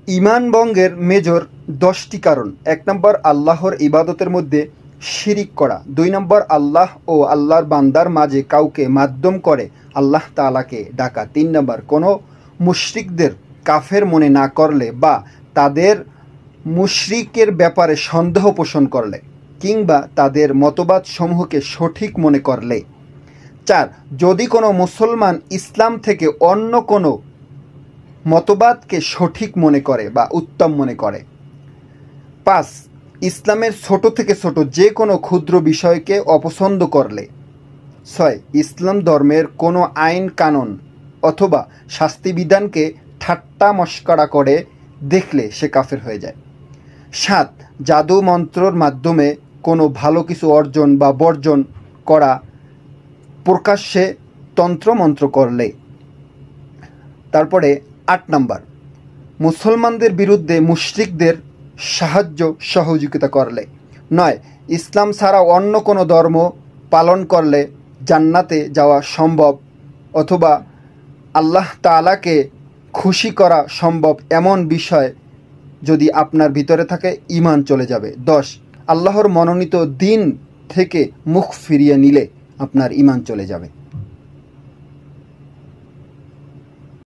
ঈমান ভঙ্গের মেজর 10টি কারণ। 1 নম্বর, আল্লাহর ইবাদতের মধ্যে শিরিক করা। 2 নম্বর, আল্লাহ ও আল্লাহর বান্দার মাঝে কাউকে মাধ্যম করে আল্লাহ তাআলাকে ডাকা। 3 নম্বর, কোনো মুশরিকদের কাফের মনে না করলে বা তাদের মুশরিকের ব্যাপারে সন্দেহ পোষণ করলে কিংবা তাদের মতবাদ সমূহকে সঠিক মনে করলে। 4, যদি কোনো মুসলমান ইসলাম থেকে অন্য কোনো মতবাদকে সঠিক মনে করে বা উত্তম মনে করে। 5, ইসলামের ছোট থেকে ছোট যে কোনো ক্ষুদ্র বিষয়কে অপছন্দ করলে। 6, ইসলাম ধর্মের কোনো আইন কানুন অথবা শাস্তিবিধানকে ঠাট্টা মশকরা করে দেখলে সে কাফের হয়ে যায়। 7, জাদু মন্ত্রর মাধ্যমে কোনো ভালো কিছু অর্জন বা বর্জন করা, প্রকাশ্যে তন্ত্রমন্ত্র করলে। তারপরে 8 নম্বর, মুসলমানদের বিরুদ্ধে মুশরিকদের সাহায্য সহযোগিতা করলে। 9, ইসলাম ছাড়া অন্য কোনো ধর্ম পালন করলে জান্নাতে যাওয়া সম্ভব অথবা আল্লাহ তাআলাকে খুশি করা সম্ভব এমন বিষয় যদি আপনার ভিতরে থাকে, ঈমান চলে যাবে। 10, আল্লাহর মনোনীত দিন থেকে মুখ ফিরিয়ে নিলে আপনার ঈমান চলে যাবে।